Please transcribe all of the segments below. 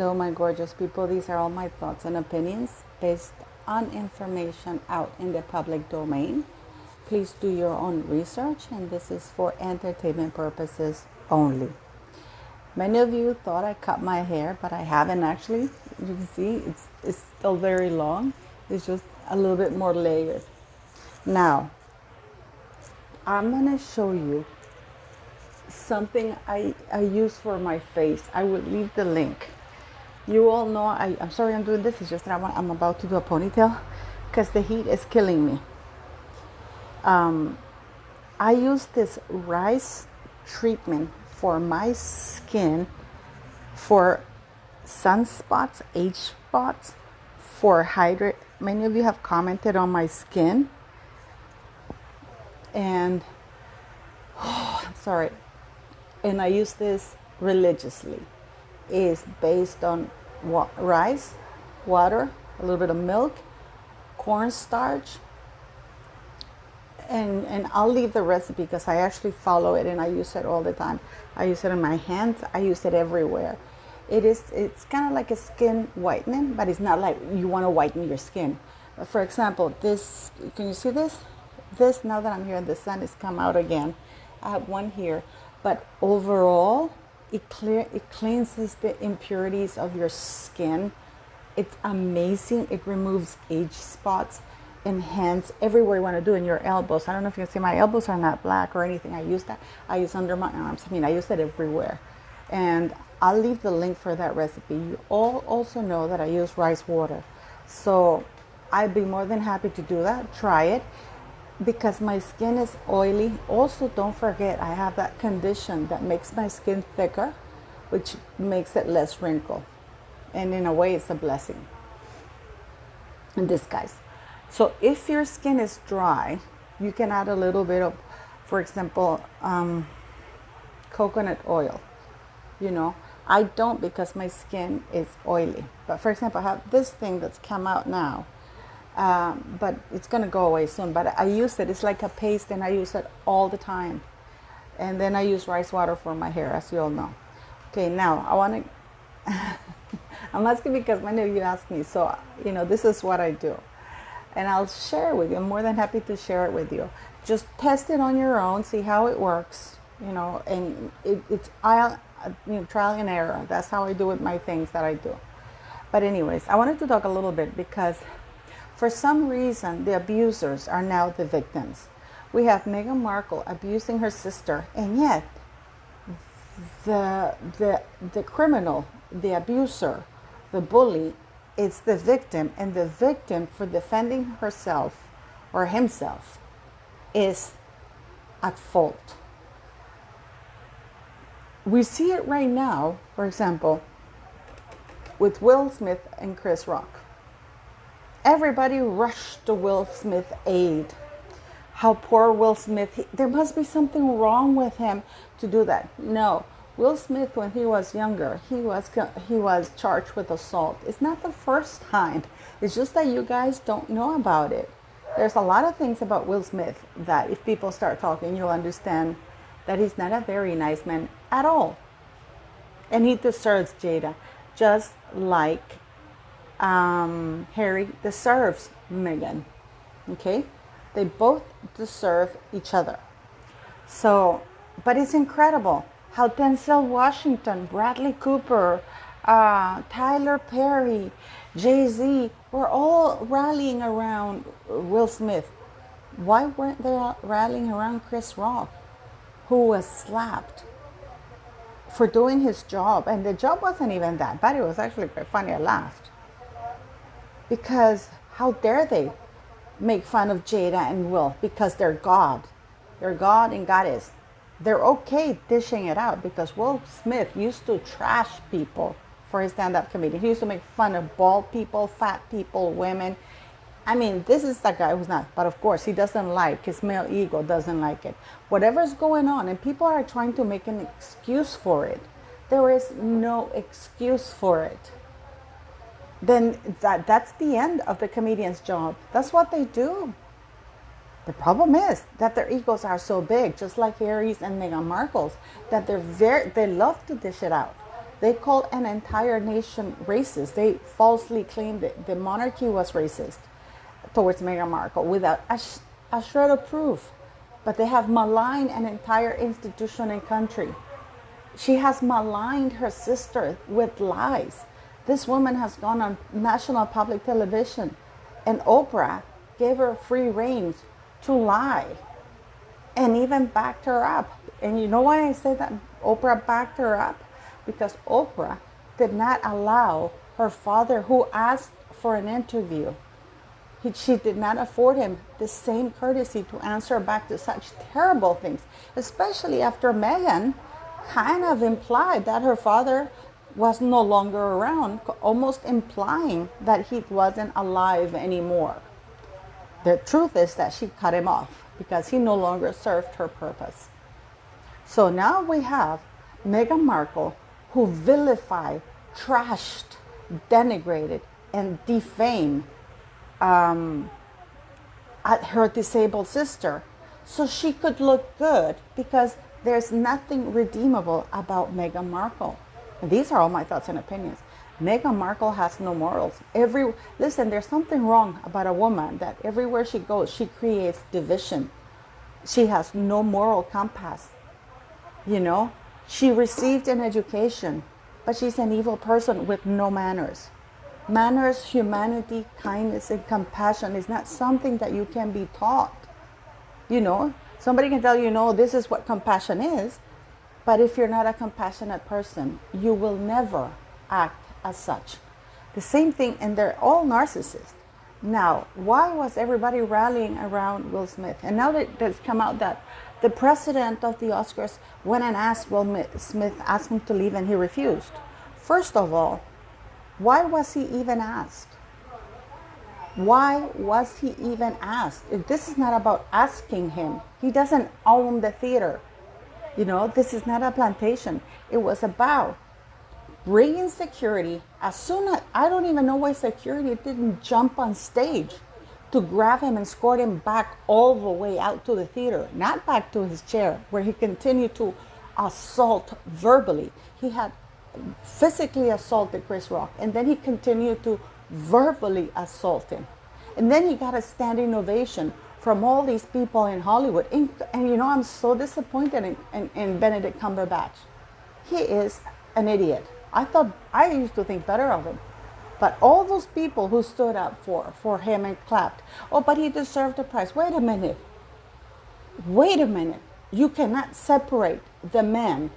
Hello, my gorgeous people. These are all my thoughts and opinions based on information out in the public domain. Please do your own research, and this is for entertainment purposes only. Many of you thought I cut my hair, but I haven't actually. You can see it's still very long. It's just a little bit more layered. Now, I'm going to show you something I use for my face. I will leave the link. You all know I'm sorry I'm doing this. It's just that I'm about to do a ponytail because the heat is killing me. I use this rice treatment for my skin for sunspots, age spots, for hydrate. Many of you have commented on my skin, and I'm sorry. And I use this religiously. It's based on rice, water, a little bit of milk, cornstarch, and I'll leave the recipe because I actually follow it and I use it all the time. I use it on my hands. I use it everywhere. It's kind of like a skin whitening, but it's not like you want to whiten your skin. For example, this, can you see this? This, now that I'm here in the sun, has come out again. I have one here, but overall, it cleanses the impurities of your skin. It's amazing. It removes age spots in hands, everywhere you want to do, in your elbows. I don't know if you can see, my elbows are not black or anything. I use that. I use under my arms. I use that everywhere. And I'll leave the link for that recipe. You all also know that I use rice water. So I'd be more than happy to do that. Try it. Because my skin is oily. Also, don't forget, I have that condition that makes my skin thicker, which makes it less wrinkle. And in a way, it's a blessing in disguise. So if your skin is dry, you can add a little bit of, for example, coconut oil. I don't, because my skin is oily. But for example, I have this thing that's come out now. But it's going to go away soon. But I use it. It's like a paste, and I use it all the time. And then I use rice water for my hair, as you all know. Okay, now I want to... I'm asking because many of you ask me. So, this is what I do. And I'll share it with you. I'm more than happy to share it with you. Just test it on your own. See how it works. And it's trial and error. That's how I do with my things that I do. But anyways, I wanted to talk a little bit because... for some reason, the abusers are now the victims. We have Meghan Markle abusing her sister, and yet the criminal, the abuser, the bully, is the victim, and the victim, for defending herself or himself, is at fault. We see it right now, for example, with Will Smith and Chris Rock. Everybody rushed to Will Smith's aid. How poor Will Smith. There must be something wrong with him to do that. No. Will Smith, when he was younger, he was charged with assault. It's not the first time. It's just that you guys don't know about it. There's a lot of things about Will Smith that if people start talking, you'll understand that he's not a very nice man at all. And he deserves Jada, just like Harry deserves Meghan. Okay, they both deserve each other. So, but it's incredible how Denzel Washington, Bradley Cooper, Tyler Perry, Jay-Z were all rallying around Will Smith. Why weren't they rallying around Chris Rock, who was slapped for doing his job? And the job wasn't even that bad. It was actually quite funny. I laughed. Because how dare they make fun of Jada and Will, because they're God. They're God and Goddess. They're okay dishing it out, because Will Smith used to trash people for his stand-up comedy. He used to make fun of bald people, fat people, women. This is the guy who's not. But of course, he doesn't like, his male ego doesn't like it. Whatever's going on, and people are trying to make an excuse for it. There is no excuse for it. Then that's the end of the comedian's job. That's what they do. The problem is that their egos are so big, just like Harry's and Meghan Markle's, that they love to dish it out. They called an entire nation racist. They falsely claimed that the monarchy was racist towards Meghan Markle without a shred of proof. But they have maligned an entire institution and country. She has maligned her sister with lies. This woman has gone on national public television, and Oprah gave her free reins to lie and even backed her up. And you know why I say that Oprah backed her up? Because Oprah did not allow her father, who asked for an interview, she did not afford him the same courtesy to answer back to such terrible things, especially after Meghan kind of implied that her father was no longer around, almost implying that he wasn't alive anymore. The truth is that she cut him off because he no longer served her purpose. So now we have Meghan Markle, who vilified, trashed, denigrated, and defamed at her disabled sister, so she could look good, because there's nothing redeemable about Meghan Markle. And these are all my thoughts and opinions. Meghan Markle has no morals. Listen, there's something wrong about a woman that everywhere she goes, she creates division. She has no moral compass. You know, she received an education, but she's an evil person with no manners. Manners, humanity, kindness, and compassion is not something that you can be taught. You know, somebody can tell you, no, this is what compassion is, but if you're not a compassionate person, you will never act as such. The same thing, and they're all narcissists. Now, why was everybody rallying around Will Smith? And now that it's come out that the president of the Oscars went and asked Will Smith, asked him to leave, and he refused. First of all, why was he even asked? Why was he even asked? This is not about asking him. He doesn't own the theater. You know, this is not a plantation. It was about bringing security. As soon as, I don't even know why security didn't jump on stage to grab him and escort him back all the way out to the theater, not back to his chair, where he continued to assault verbally. He had physically assaulted Chris Rock, and then he continued to verbally assault him. And then he got a standing ovation from all these people in Hollywood. And you know, I'm so disappointed in Benedict Cumberbatch. He is an idiot. I used to think better of him. But all those people who stood up for him and clapped, oh, but he deserved the prize. Wait a minute. Wait a minute. You cannot separate the man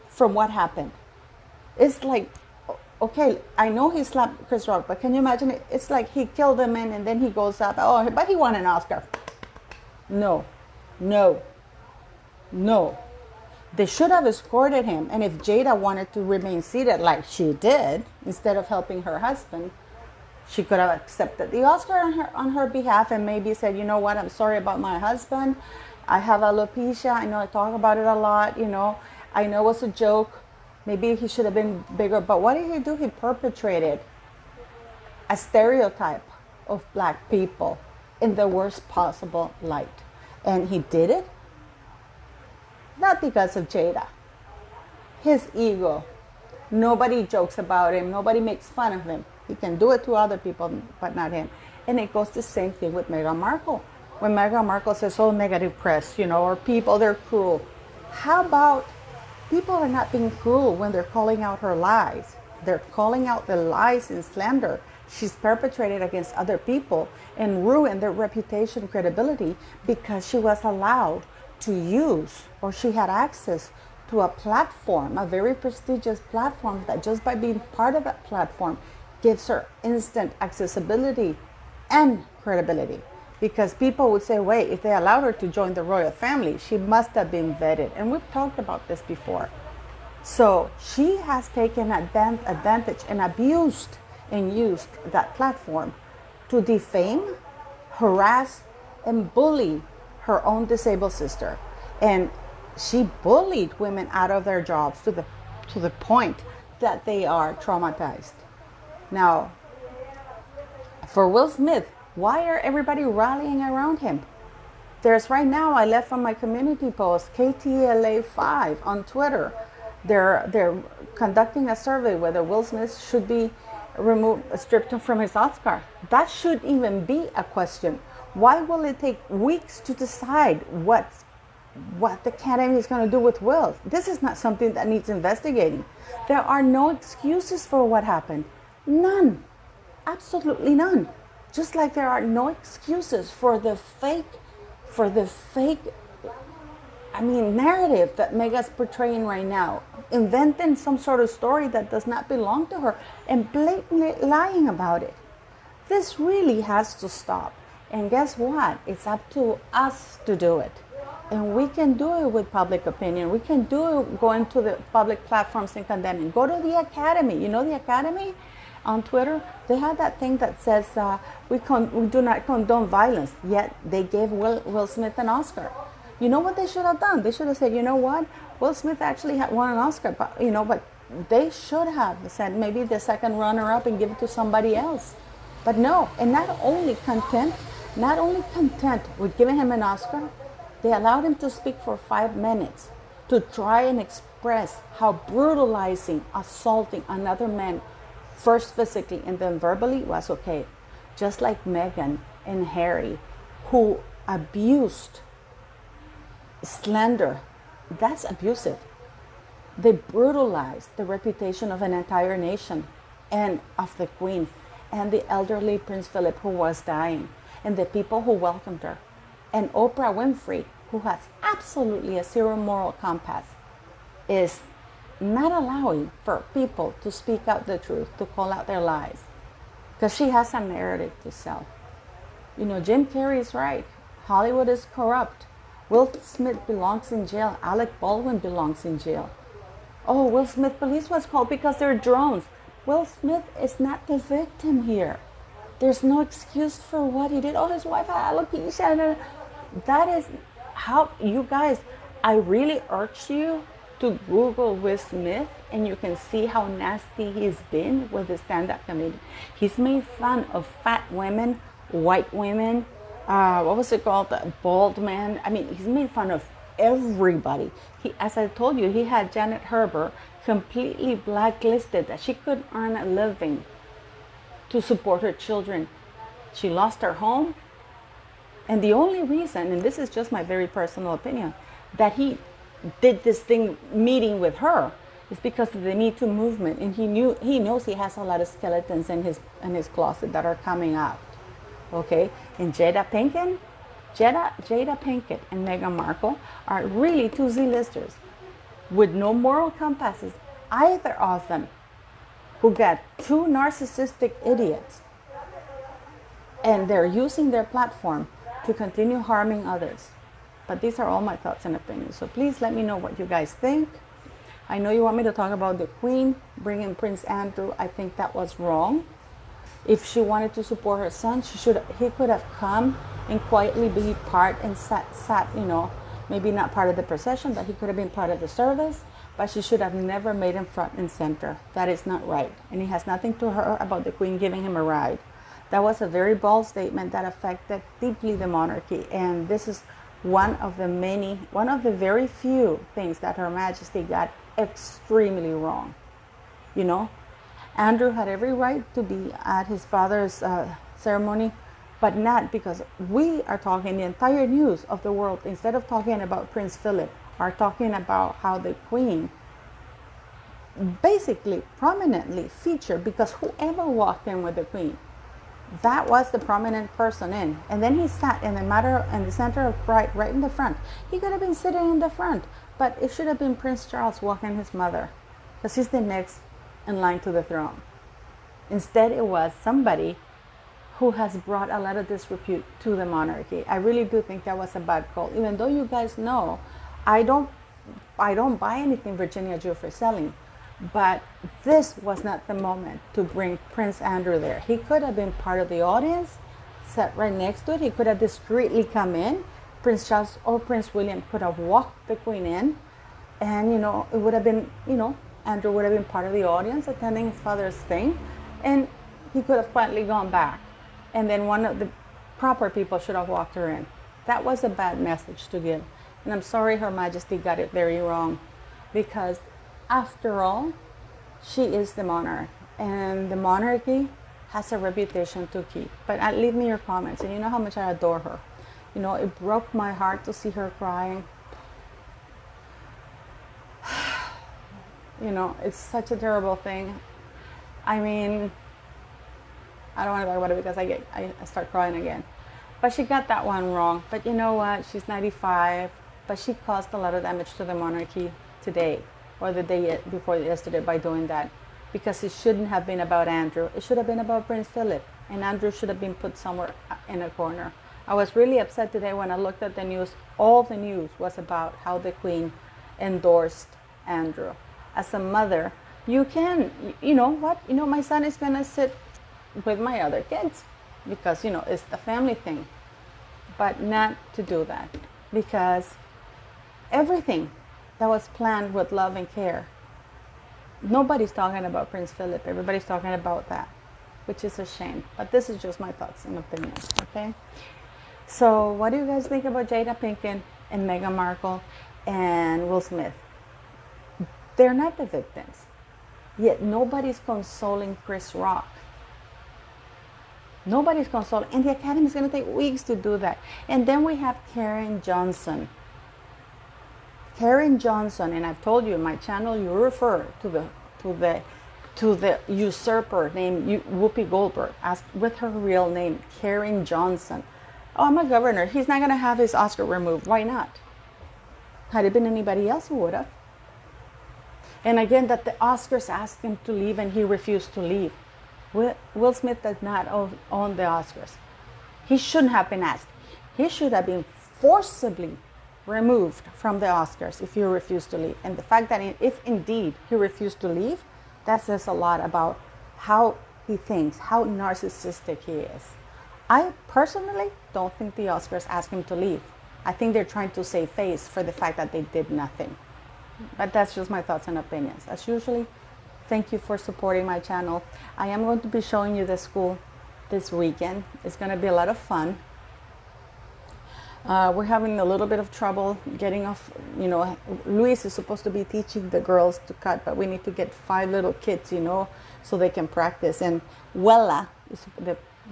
from what happened. It's like, okay, I know he slapped Chris Rock, but can you imagine it? It's like he killed a man and then he goes up, oh, but he won an Oscar. No, no, no. They should have escorted him. And if Jada wanted to remain seated like she did, instead of helping her husband, she could have accepted the Oscar on her behalf and maybe said, you know what, I'm sorry about my husband. I have alopecia. I know I talk about it a lot, you know. I know it was a joke. Maybe he should have been bigger. But what did he do? He perpetrated a stereotype of black people in the worst possible light. And he did it not because of Jada. His ego. Nobody jokes about him. Nobody makes fun of him. He can do it to other people, but not him. And it goes the same thing with Meghan Markle. When Meghan Markle says, oh, negative press, you know, or people, they're cruel. How about people are not being cruel when they're calling out her lies? They're calling out the lies and slander she's perpetrated against other people and ruined their reputation, credibility, because she was allowed to use, or she had access to a platform, a very prestigious platform that just by being part of that platform gives her instant accessibility and credibility. Because people would say, wait, if they allowed her to join the royal family, she must have been vetted. And we've talked about this before. So she has taken advantage and abused and used that platform to defame, harass, and bully her own disabled sister. And she bullied women out of their jobs to the point that they are traumatized. Now, for Will Smith, why are everybody rallying around him? There's right now, I left from my community post, KTLA5 on Twitter. They're conducting a survey whether Will Smith should be stripped from his Oscar. That should even be a question. Why will it take weeks to decide what the Academy is going to do with Will? This is not something that needs investigating. There are no excuses for what happened. None. Absolutely none. Just like there are no excuses for the fake narrative that Meghan's portraying right now, inventing some sort of story that does not belong to her and blatantly lying about it. This really has to stop. And guess what? It's up to us to do it. And we can do it with public opinion. We can do it going to the public platforms and condemning. Go to the Academy. You know the Academy? On Twitter, they have that thing that says, we do not condone violence, yet they gave Will Smith an Oscar. You know what they should have done? They should have said, you know what? Will Smith actually had won an Oscar, but they should have said maybe the second runner-up and give it to somebody else. But no, and not only content with giving him an Oscar, they allowed him to speak for 5 minutes to try and express how brutalizing, assaulting another man, first physically and then verbally, was okay. Just like Meghan and Harry, who abused, slander, that's abusive. They brutalized the reputation of an entire nation and of the Queen and the elderly Prince Philip, who was dying, and the people who welcomed her. And Oprah Winfrey, who has absolutely a zero moral compass, is not allowing for people to speak out the truth, to call out their lies, because she has a narrative to sell. Jim Carrey is right. Hollywood is corrupt. Will Smith belongs in jail. Alec Baldwin belongs in jail. Oh, Will Smith police was called because they're drones. Will Smith is not the victim here. There's no excuse for what he did. Oh, his wife had alopecia. That is how, you guys, I really urge you to Google Will Smith, and you can see how nasty he's been with his stand-up comedy. He's made fun of fat women, white women, what was it called? The bald man. I mean, he's made fun of everybody. As I told you, he had Janet Herber completely blacklisted, that she couldn't earn a living to support her children. She lost her home. And the only reason, and this is just my very personal opinion, that he did this meeting with her is because of the Me Too movement. And he knows he has a lot of skeletons in his closet that are coming out. Okay, and Jada Pinkett and Meghan Markle are really two Z-listers with no moral compasses, either of them, who got two narcissistic idiots, and they're using their platform to continue harming others. But these are all my thoughts and opinions, so please let me know what you guys think. I know you want me to talk about the Queen bringing Prince Andrew. I think that was wrong. If she wanted to support her son, he could have come and quietly be part and sat, maybe not part of the procession, but he could have been part of the service. But she should have never made him front and center. That is not right. And it has nothing to her about the Queen giving him a ride. That was a very bold statement that affected deeply the monarchy. And this is one of the very few things that Her Majesty got extremely wrong. Andrew had every right to be at his father's ceremony, but not because we are talking, the entire news of the world, instead of talking about Prince Philip, are talking about how the Queen basically prominently featured, because whoever walked in with the Queen, that was the prominent person in. And then he sat in the center of pride, right in the front. He could have been sitting in the front, but it should have been Prince Charles walking his mother, because he's the next in line to the throne. Instead, it was somebody who has brought a lot of disrepute to the monarchy. I really do think that was a bad call. Even though you guys know, I don't buy anything Virginia Giuffre is selling, but this was not the moment to bring Prince Andrew there. He could have been part of the audience, sat right next to it. He could have discreetly come in. Prince Charles or Prince William could have walked the Queen in, and it would have been, Andrew would have been part of the audience attending his father's thing, and he could have quietly gone back. And then one of the proper people should have walked her in. That was a bad message to give. And I'm sorry Her Majesty got it very wrong, because After all, she is the monarch, and the monarchy has a reputation to keep. But leave me your comments, and you know how much I adore her. You know, it broke my heart to see her crying. You know, it's such a terrible thing. I mean, I don't want to talk about it because I start crying again. But she got that one wrong. But you know what? She's 95, but she caused a lot of damage to the monarchy today, or the day before yesterday, by doing that. Because it shouldn't have been about Andrew. It should have been about Prince Philip. And Andrew should have been put somewhere in a corner. I was really upset today when I looked at the news. All the news was about how the Queen endorsed Andrew. As a mother, you can, you know what? You know, my son is going to sit with my other kids because, you know, it's the family thing. But not to do that, because everything that was planned with love and care, nobody's talking about Prince Philip. Everybody's talking about that, which is a shame. But this is just my thoughts and opinions, okay? So what do you guys think about Jada Pinkett and Meghan Markle and Will Smith? They're not the victims. Yet nobody's consoling Chris Rock. Nobody's consoling. And the Academy is going to take weeks to do that. And then we have Karen Johnson. Karen Johnson, and I've told you in my channel, you refer to the usurper named Whoopi Goldberg as with her real name, Karen Johnson. Oh, I'm a governor. He's not going to have his Oscar removed. Why not? Had it been anybody else, who would have? And again, that the Oscars asked him to leave and he refused to leave. Will Smith does not own the Oscars. He shouldn't have been asked. He should have been forcibly removed from the Oscars if he refused to leave. And the fact that if indeed he refused to leave, that says a lot about how he thinks, how narcissistic he is. I personally don't think the Oscars asked him to leave. I think they're trying to save face for the fact that they did nothing. But that's just my thoughts and opinions. As usually, thank you for supporting my channel. I am going to be showing you the school this weekend. It's going to be a lot of fun. We're having a little bit of trouble getting off. You know, Luis is supposed to be teaching the girls to cut, but we need to get 5 little kids, you know, so they can practice. And Wella, is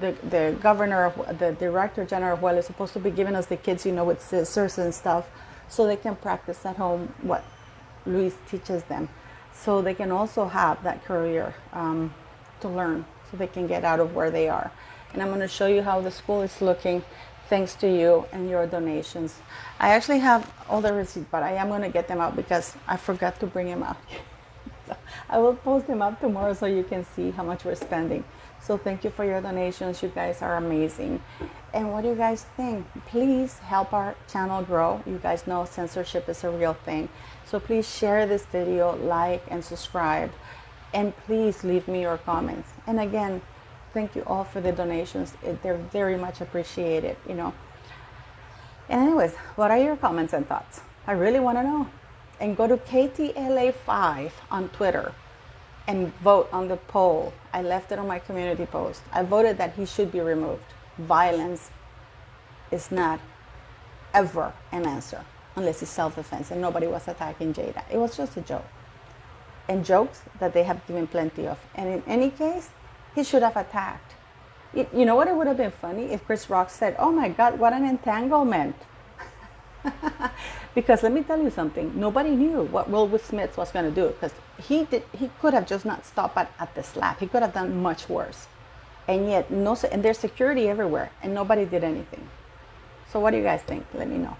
the governor, the director general of Wella, is supposed to be giving us the kids, you know, with scissors and stuff, so they can practice at home what Luis teaches them, so they can also have that career to learn, so they can get out of where they are. And I'm going to show you how the school is looking thanks to you and your donations. I actually have all the receipts, but I am going to get them out because I forgot to bring them out. So I will post them up tomorrow so you can see how much we're spending. So thank you for your donations. You guys are amazing. And what do you guys think? Please help our channel grow. You guys know censorship is a real thing. So please share this video, like and subscribe. And please leave me your comments. And again, thank you all for the donations. They're very much appreciated, you know. And anyways, what are your comments and thoughts? I really want to know. And go to KTLA5 on Twitter and vote on the poll. I left it on my community post. I voted that he should be removed. Violence is not ever an answer unless it's self-defense, and nobody was attacking Jada. It was just a joke. And jokes that they have given plenty of. And in any case, he should have attacked. You know what? It would have been funny if Chris Rock said, "Oh my God, what an entanglement." Because let me tell you something, nobody knew what Will Smith was going to do, because he could have just not stopped at the slap. He could have done much worse. And yet, and there's security everywhere, and nobody did anything. So what do you guys think? Let me know.